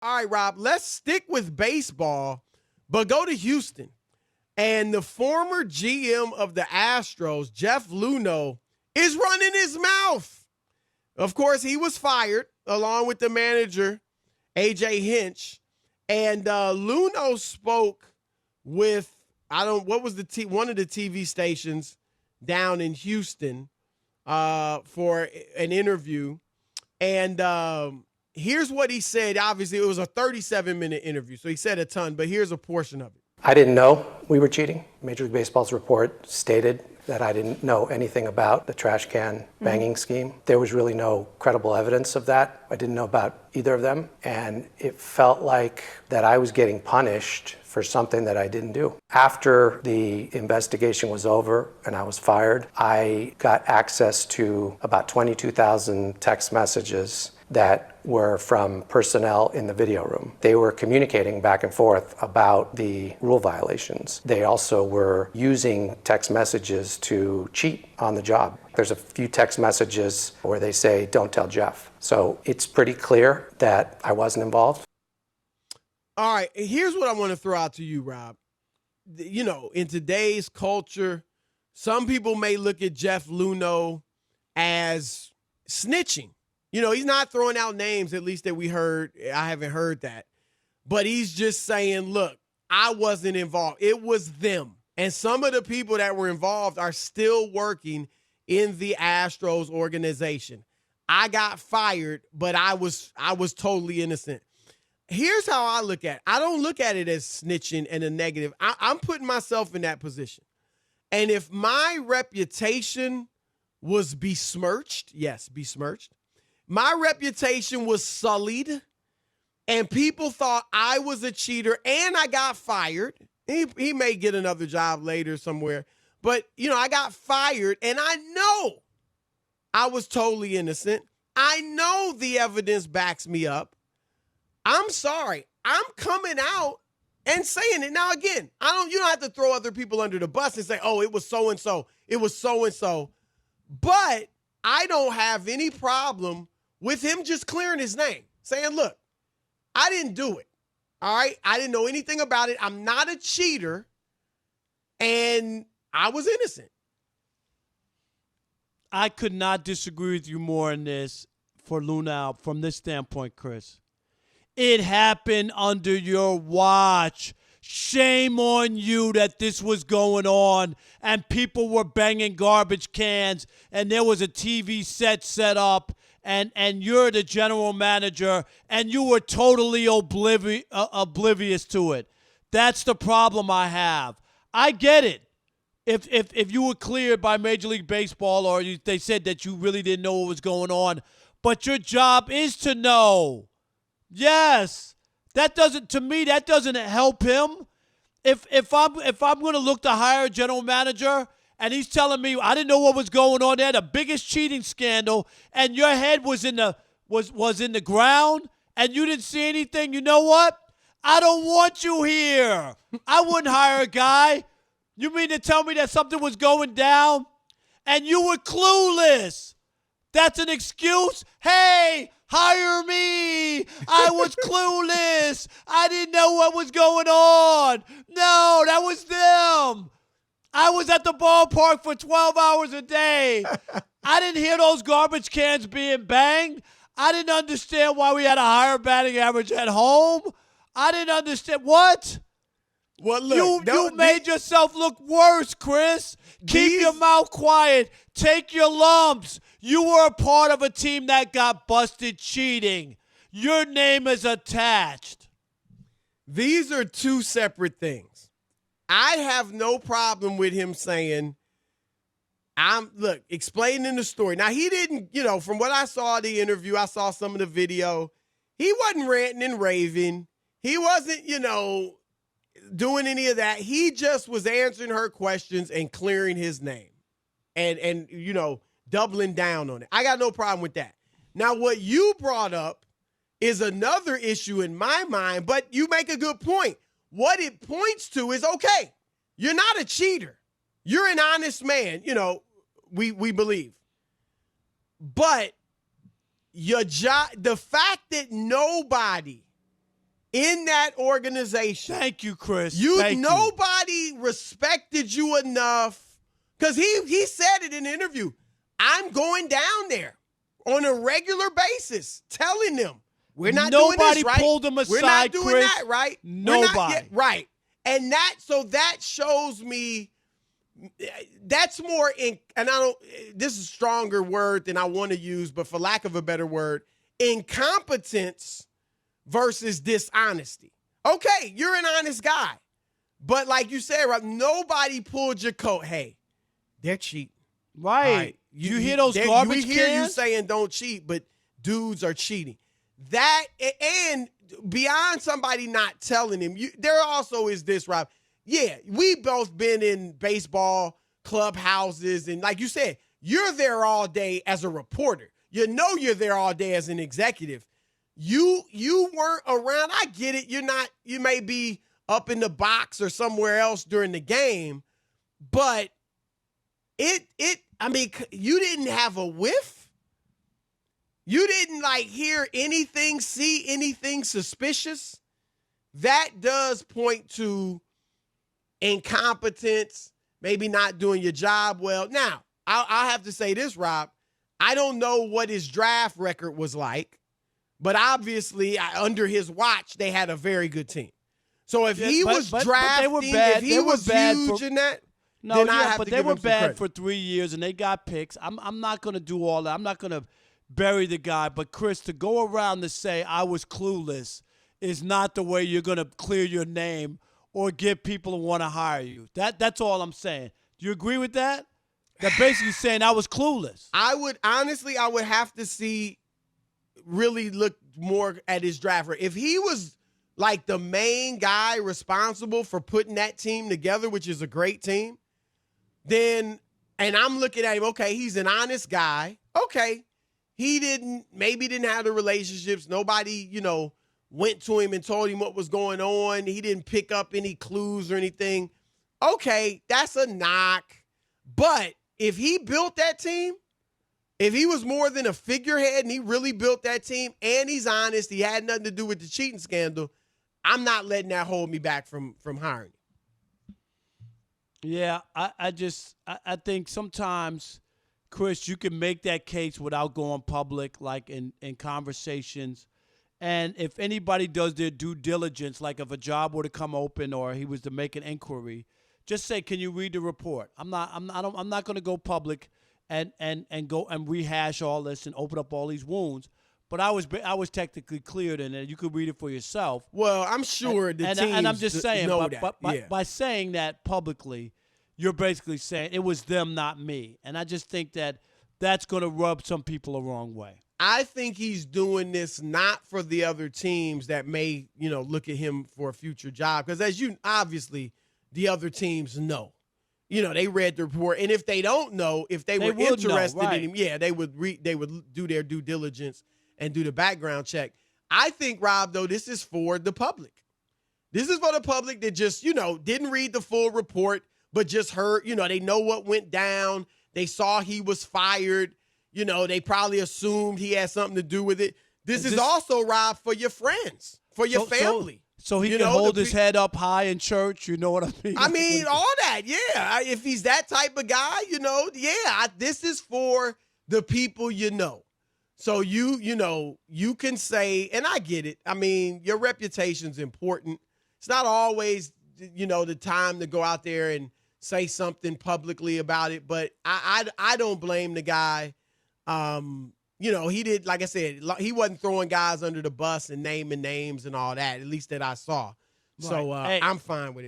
All right, Rob, let's stick with baseball, but go to Houston. And the former GM of the Astros, Jeff Luhnow, is running his mouth. Of course, he was fired along with the manager, A.J. Hinch. And Luhnow spoke with, what was one of the TV stations down in Houston for an interview. And here's what he said. Obviously, it was a 37-minute interview, so he said a ton, but here's a portion of it. I didn't know we were cheating. Major League Baseball's report stated that I didn't know anything about the trash can banging scheme. There was really no credible evidence of that. I didn't know about either of them, and it felt like that I was getting punished for something that I didn't do. After the investigation was over and I was fired, I got access to about 22,000 text messages that were from personnel in the video room. They were communicating back and forth about the rule violations. They also were using text messages to cheat on the job. There's a few text messages where they say, "Don't tell Jeff." So it's pretty clear that I wasn't involved. All right, here's what I want to throw out to you, Rob. You know, in today's culture, some people may look at Jeff Luhnow as snitching. You know, he's not throwing out names, at least that we heard. I haven't heard that. But he's just saying, look, I wasn't involved. It was them. And some of the people that were involved are still working in the Astros organization. I got fired, but I was totally innocent. Here's how I look at it. I don't look at it as snitching and a negative. I'm putting myself in that position. And if my reputation was besmirched, yes, besmirched, my reputation was sullied, and people thought I was a cheater, and I got fired. He may get another job later somewhere. But, you know, I got fired, and I know I was totally innocent. I know the evidence backs me up. I'm sorry. I'm coming out and saying it. Now, again, you don't have to throw other people under the bus and say, oh, it was so-and-so. It was so-and-so. But I don't have any problem with him just clearing his name, saying, look, I didn't do it. All right? I didn't know anything about it. I'm not a cheater, and I was innocent. I could not disagree with you more on this for Lunhow from this standpoint, Chris. It happened under your watch. Shame on you that this was going on and people were banging garbage cans and there was a TV set up and you're the general manager and you were totally oblivious to it. That's the problem I have. I get it. If you were cleared by Major League Baseball or they said that you really didn't know what was going on, but your job is to know. Yes. That doesn't help him. If I'm going to look to hire a general manager and he's telling me I didn't know what was going on there, the biggest cheating scandal, and your head was in the ground and you didn't see anything, you know what? I don't want you here. I wouldn't hire a guy. You mean to tell me that something was going down and you were clueless? That's an excuse? Hey, hire me. I was clueless. I didn't know what was going on. No, that was them. I was at the ballpark for 12 hours a day. I didn't hear those garbage cans being banged. I didn't understand why we had a higher batting average at home. I didn't understand. What? Well, look, you made yourself look worse, Chris. Keep your mouth quiet. Take your lumps. You were a part of a team that got busted cheating. Your name is attached. These are two separate things. I have no problem with him saying, explaining the story. Now, he didn't, from what I saw the interview, I saw some of the video. He wasn't ranting and raving. He wasn't, doing any of that. He just was answering her questions and clearing his name and doubling down on it. I got no problem with that. Now, what you brought up is another issue in my mind, but you make a good point. What it points to is, okay, you're not a cheater. You're an honest man, we believe. But your job, the fact that nobody in that organization. Thank you, Chris. Thank you. Nobody respected you enough, because he said it in the interview. I'm going down there on a regular basis, telling them we're not doing this right. Nobody pulled him aside, we're not doing Chris. that right. Nobody. Right. And that shows me that's more in, and this is a stronger word than I want to use, but for lack of a better word, incompetence versus dishonesty. Okay, you're an honest guy. But like you said, Rob, nobody pulled your coat. Hey, they're cheating. Right. You hear those garbage cans? We hear you saying don't cheat, but dudes are cheating. That, and beyond somebody not telling him, there also is this, Rob. Yeah, we both been in baseball clubhouses, and like you said, you're there all day as a reporter. You know you're there all day as an executive. You weren't around. I get it. You may be up in the box or somewhere else during the game, but you didn't have a whiff. You didn't hear anything, see anything suspicious. That does point to incompetence, maybe not doing your job well. Now, I'll have to say this, Rob. I don't know what his draft record was like, but obviously under his watch, they had a very good team. So if he was drafting, if he was huge in that, then I have to give him some credit. But they were bad for 3 years, and they got picks. I'm not going to do all that. I'm not going to bury the guy. But, Chris, to go around to say I was clueless is not the way you're going to clear your name or get people to want to hire you. That's all I'm saying. Do you agree with that? That basically saying I was clueless. I would have to really look more at his draft record. If he was like the main guy responsible for putting that team together, which is a great team, then, and I'm looking at him, okay, he's an honest guy. Okay. He maybe didn't have the relationships. Nobody, went to him and told him what was going on. He didn't pick up any clues or anything. Okay, that's a knock. But if he built that team, if he was more than a figurehead and he really built that team and he's honest, he had nothing to do with the cheating scandal, I'm not letting that hold me back from hiring him. Yeah, I think sometimes, Chris, you can make that case without going public, like in conversations. And if anybody does their due diligence, like if a job were to come open or he was to make an inquiry, just say, "Can you read the report?" I'm not going to go public and go and rehash all this and open up all these wounds. But I was technically cleared, and you could read it for yourself. Well, I'm sure the teams and I'm just saying, by saying that publicly, you're basically saying it was them, not me. And I just think that that's going to rub some people the wrong way. I think he's doing this not for the other teams that may, look at him for a future job. Because as obviously, the other teams know. They read the report. And if they don't know, if they were interested in him, they would do their due diligence and do the background check. I think, Rob, though, this is for the public. This is for the public that just, didn't read the full report, but just heard, they know what went down. They saw he was fired. They probably assumed he had something to do with it. This is also, Rob, for your friends, for your family. So he can hold his head up high in church, you know what I mean? I mean, all that, yeah. If he's that type of guy, this is for the people you know. So you can say, and I get it. I mean, your reputation's important. It's not always, the time to go out there and say something publicly about it, but I don't blame the guy. He did, like I said, he wasn't throwing guys under the bus and naming names and all that, at least that I saw. Right. So I'm fine with it.